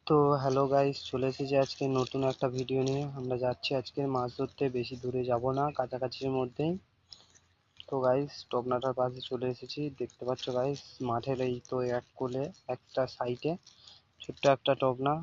তো hello guys, চলে এসেছি আজকে নতুন একটা ভিডিও নিয়ে। আমরা যাচ্ছি আজকে মাছ ধরতে, বেশি দূরে যাব না, কাছাকাছির মধ্যেই। তো গাইস, টোপনাটার পাশে চলে এসেছি, দেখতে পাচ্ছ গাইস। মাঠের এই তো এক কোলে একটা সাইডে ছোট্ট একটা টোপনা।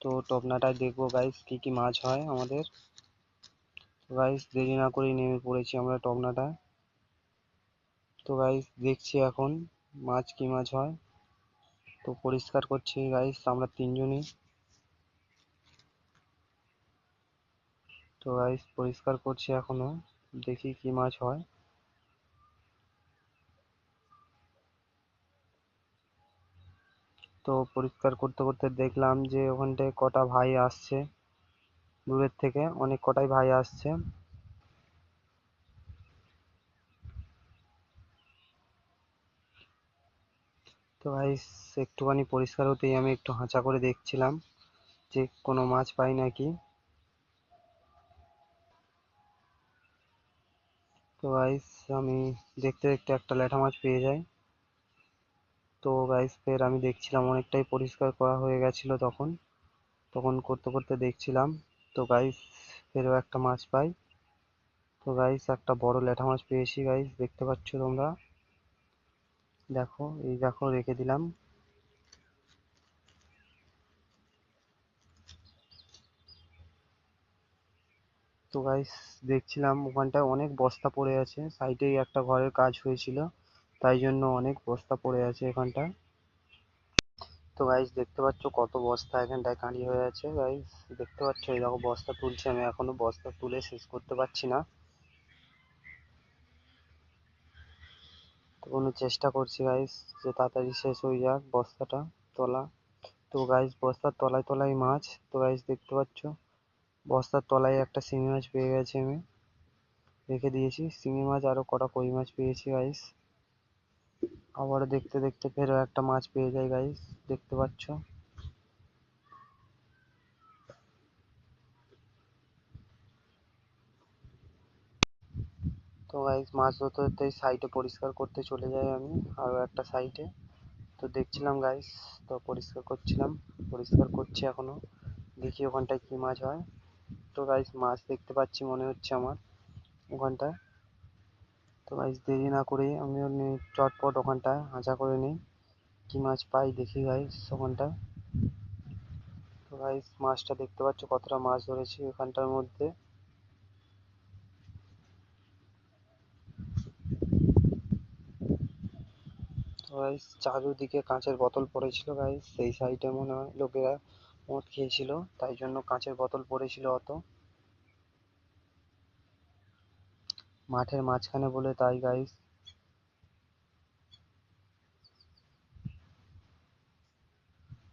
তো টোপনাটায় দেখবো গাইস কি কি মাছ হয় আমাদের। তো গাইস, দেরি না করেই নেমে পড়েছি আমরা টোপনাটায়। তো গাইস, দেখছি এখন মাছ কি মাছ হয়। তো পরিষ্কার করছি গাইস আমরা তিনজনই। তো গাইস, পরিষ্কার করছি এখনো, দেখি কি মাছ হয়। তো পরিষ্কার করতে করতে দেখলাম যে ওখানটায় কটা ভাই আসছে, দূরের থেকে অনেক কটাই ভাই আসছে। তো ভাই, একটুখানি পরিষ্কার হতেই আমি একটু হাঁচা করে দেখছিলাম যে কোনো মাছ পাই নাকি। তো গাইস, আমি দেখতে দেখতে একটা ল্যাঠা মাছ পেয়ে যাই। তো গাইস, ফের আমি দেখছিলাম অনেকটাই পরিষ্কার করা হয়ে গেছিল তখন তখন করতে করতে দেখছিলাম। তো গাইস, ফেরও একটা মাছ পাই। তো গাইস, একটা বড় ল্যাঠা মাছ পেয়েছি গাইস, দেখতে পাচ্ছ তোমরা। দেখো, এই দেখো রেখে দিলাম। তো গাইস, দেখছিলাম ওখানটায় অনেক বস্তা পড়ে আছে, সাইডেই একটা ঘরের কাজ হয়েছিল, তাই জন্য অনেক বস্তা পড়ে আছে এখানটায়। তো গাইস, দেখতে পাচ্ছ কত বস্তা এখানটায় কাঁড়ি হয়ে আছে গাইস। দেখতে পাচ্ছ, এই দেখো বস্তা তুলছি আমি, এখনো বস্তা তুলে শেষ করতে পারছি না। তো কোনো চেষ্টা করছি গাইস যে তাড়াতাড়ি শেষ হয়ে যাক বস্তাটা তোলা। তো গাইস, বস্তার তলায় তলায় মাছ। তো গাইস, দেখতে পাচ্ছ বস্তার তলায় একটা শিঙি মাছ পেয়ে গেছি আমি, রেখে দিয়েছি। শিঙি মাছ আরো কটা কই মাছ পেয়েছি গাইস। আবারও দেখতে দেখতে ফেরও একটা মাছ পেয়ে যাই গাইস, দেখতে পাচ্ছ। তো গাইস, মাছ ধরতে ধরতে সাইডে পরিষ্কার করতে চলে যাই আমি, আরো একটা সাইডে। তো দেখছিলাম গাইস, তো পরিষ্কার করছিলাম, পরিষ্কার করছি এখনো, দেখি ওখানটায় কি মাছ হয়। তো গাইস, মাছ দেখতে পাচ্ছি মনে হচ্ছে আমার ওখানটায়। তো গাইস, দেরি না করেই আমিও চটপট ওখানটায় হাঁচা করে নিই, কি মাছ পাই দেখি গাইস ওখানটায়। তো গাইস, মাছটা দেখতে পাচ্ছ কতটা মাছ ধরেছি ওখানটার মধ্যে। তো গাইস, চারিদিকে কাঁচের বোতল পড়েছিল গাইস, সেই সাইডে মনে হয় লোকেরা মদ খেয়েছিল, তাই জন্য কাঁচের বোতল পড়েছিল অত, মাঠের মাঝখানে বলে তাই গাইস।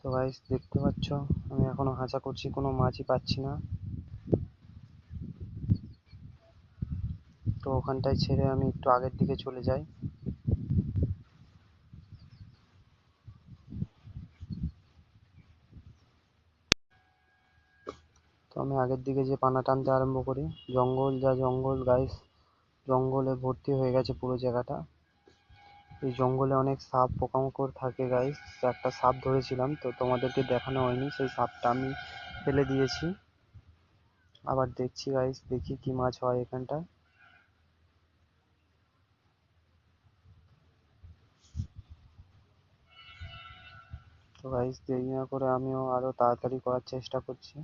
তো গাইস, দেখতে পাচ্ছ আমি এখনো হাঁচা করছি, কোনো মাছই পাচ্ছি না। তো ওখানটায় ছেড়ে আমি একটু আগের দিকে চলে যাই। তো আমি আগের দিকে যে পানা টানতে আরম্ভ করি, জঙ্গল যা জঙ্গল গাইস, জঙ্গলে ভর্তি হয়ে গেছে পুরো জায়গাটা। এই জঙ্গলে অনেক সাপ পোকামাকড় থাকে গাইস। একটা সাপ ধরেছিলাম, তো তোমাদেরকে দেখানো হয়নি, সেই সাপটা আমি ফেলে দিয়েছি। আবার দেখছি গাইস, দেখি কি মাছ হয় এখানটায়। তো গাইস, দেরি না করে আমিও আরো তাড়াতাড়ি করার চেষ্টা করছি।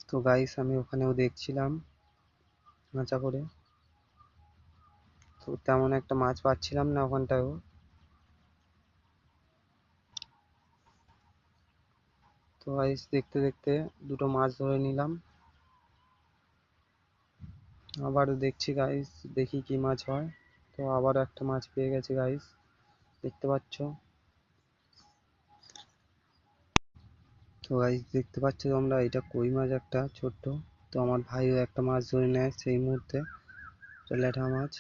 তো গাইস, আমি ওখানেও দেখছিলাম মাচা করে, তো তেমন একটা মাছ পাচ্ছিলাম না ওখানটায়ও। তো গাইস, দেখতে দেখতে দুটো মাছ ধরে নিলাম। আবারও দেখছি গাইস, দেখি কি মাছ হয়। তো আবারও একটা মাছ পেয়ে গেছে গাইস, দেখতে পাচ্ছ। তো গাইস দেখতে পাচ্ছ তোমরা, এটা কই মাছ একটা ছোট্ট। তো আমার ভাইও একটা মাছ ধরে নেয় সেই মুহূর্তে, ল্যাঠা মাছ।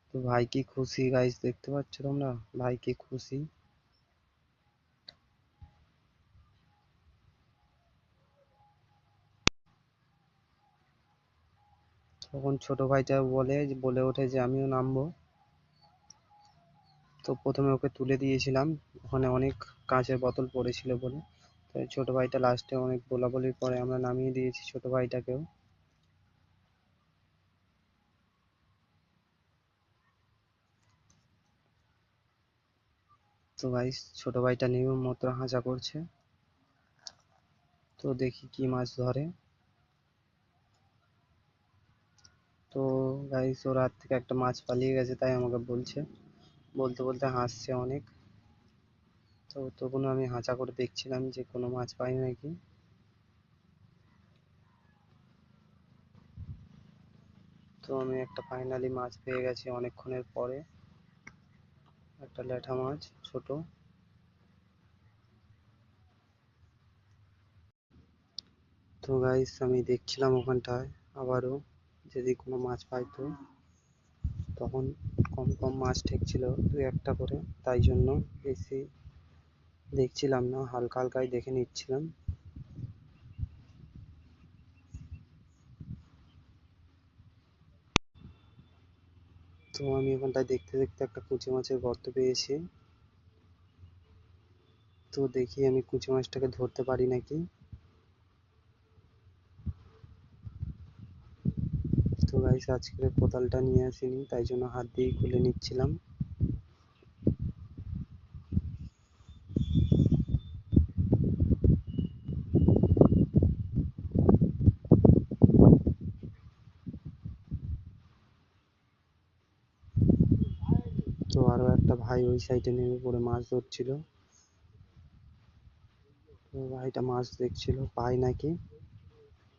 তো ভাই কি খুশি গাইস, দেখতে পাচ্ছ তোমরা, ভাই কি খুশি। তখন ছোট ভাইটা বলে ওঠে যে আমিও নামবো। তো প্রথমে ওকে তুলে দিয়েছিলাম, ওখানে অনেক কাঁচের বোতল পড়েছিল বলে। তো ছোট ভাইটা লাস্টে অনেক বলাবলির পরে আমরা নামিয়ে দিয়েছি ছোট ভাইটাকেও। তো গাইস ছোট ভাইটা নেমে মাত্র হাঁচা করছে। তো দেখি কি মাছ ধরে। তো গাইস ওর হাত থেকে একটা মাছ পালিয়ে গেছে তাই আমাকে বলছে, বলতে বলতে হাসছে অনেক। তো তখন আমি হাঁচা করে দেখছিলাম যে কোনো মাছ পাই নাকি। তো আমি একটা ফাইনালি মাছ পেয়ে গেছি অনেকক্ষণের পরে, একটা ল্যাঠা মাছ ছোট। তো গাইস আমি দেখছিলাম ওখানটায় আবারও যদি কোনো মাছ পাইতো। তখন কম কম মাছ ঠেকছিল, দুই একটা করে, তাই জন্য বেশি দেখছিলাম না, হালকা হালকাই দেখে নিচ্ছিলাম। তো আমি ওখানটায় দেখতে দেখতে একটা কুচি মাছের গর্ত পেয়েছি। তো দেখি আমি কুচি মাছটাকে ধরতে পারি নাকি। তো গাইস আজকে কোদালটা নিয়ে আসিনি, তাই জন্য হাত দিয়েই খুলে নিচ্ছিলাম। তো আরো একটা ভাই ওই সাইডে নেমে পড়ে মাছ ধরছিল। তো ভাইটা মাছ দেখছিল পায় নাকি।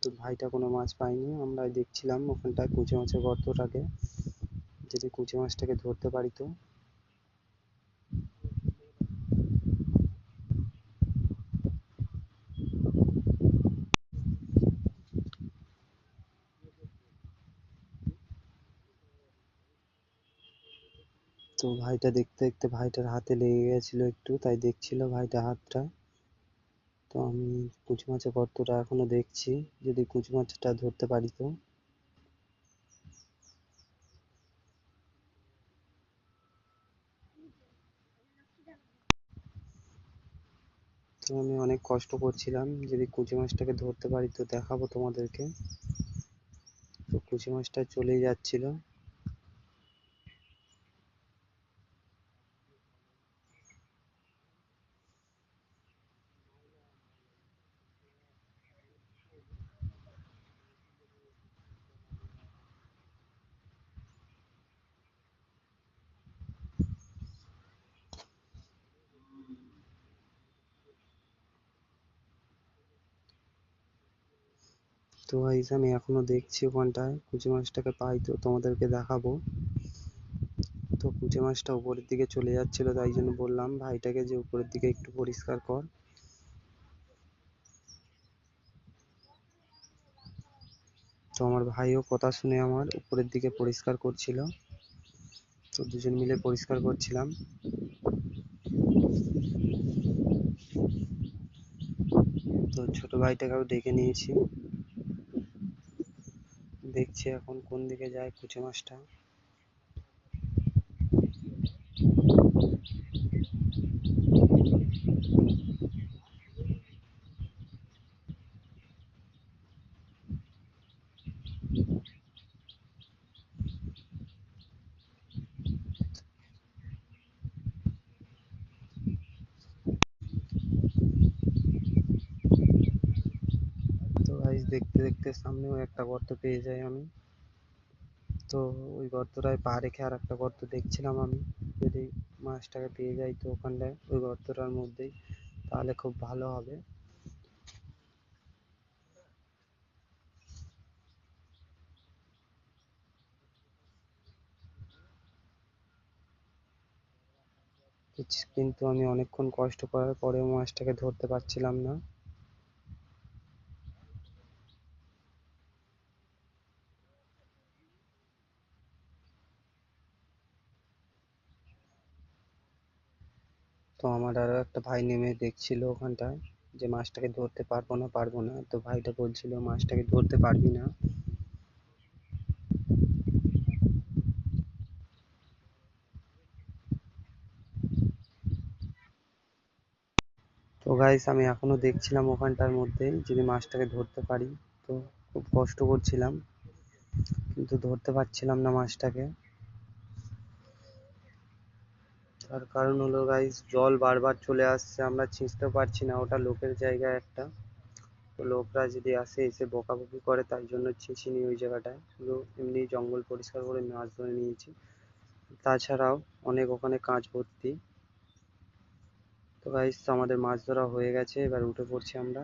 তো ভাইটা কোনো মাছ পায়নি, আমরা দেখছিলাম ওখানটায় কুচি মাছের গর্তটাকে, যদি কুচি মাছটাকে ধরতে পারি তো। তো ভাইটা দেখতে দেখতে ভাইটার হাতে লেগে গেছিল একটু, তাই দেখছিল ভাইটা হাতটা। তো আমি কুচি মাছের গর্তটা এখনো দেখছি, যদি কুচি মাছটা ধরতে পারি তো। তো আমি অনেক কষ্ট করছিলাম, যদি কুচি মাছটাকে ধরতে পারি তো দেখাবো তোমাদেরকে। তো কুচি মাছটা চলেই যাচ্ছিল। তো গাইস আমি এখনো দেখছি ওখানটায় কুচি মাছটাকে পাই তো তোমাদেরকে দেখাবো। তো কুচি মাছটা উপরের দিকে চলে যাচ্ছিল, তাই জন্য বললাম ভাইটাকে যে উপরের দিকে একটু পরিষ্কার কর। তো আমার ভাইও কথা শুনে আমার উপরের দিকে পরিষ্কার করছিল। তো দুজন মিলে পরিষ্কার করছিলাম। তো ছোট ভাইটাকেও ডেকে নিয়েছি, দেখছি এখন কোন দিকে যায় কুচি মাছটা। তো গাইস দেখতে দেখতে সামনেও একটা গর্ত পেয়ে যাই আমি। তো ওই গর্তটায় পা রেখে আর একটা গর্ত দেখছিলাম আমি, যদি মাছটাকে পেয়ে যাই তো ওখানটায় ওই গর্তটার মধ্যেই, তাহলে খুব ভালো হবে। কিন্তু আমি অনেকক্ষণ কষ্ট করার পরেও মাছটাকে ধরতে পারছিলাম না। তো আমার আরো একটা ভাই নেমে দেখছিল ওখানটায় যে মাছটাকে ধরতে পারবো না, তো ভাইটা বলছিল মাছটাকে ধরতে পারবি না। তো গাইস আমি এখনো দেখছিলাম ওখানটার মধ্যে যদি মাছটাকে ধরতে পারি। তো খুব কষ্ট করছিলাম কিন্তু ধরতে পারছিলাম না মাছটাকে। তার কারণ হলো গাইস জল বারবার চলে আসছে, আমরা ছিঁচতেও পারছি না, ওটা লোকের জায়গা একটা। তো লোকরা যদি আসে এসে বকাবকি করে তাই জন্য ছিঁচিনি ওই জায়গাটায়, শুধু এমনি জঙ্গল পরিষ্কার করে মাছ ধরে নিয়েছি। তাছাড়াও অনেক ওখানে কাঁচ ভর্তি। তো গাইস আমাদের মাছ ধরা হয়ে গেছে, এবার উঠে পড়ছি আমরা।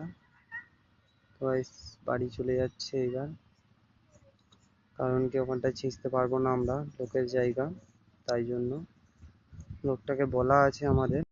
তো গাইস বাড়ি চলে যাচ্ছে এবার, কারণ কি ওখানটায় ছিঁচতে পারবো না আমরা, লোকের জায়গা। তাই জন্য লোকটাকে বলা আছে আমাদের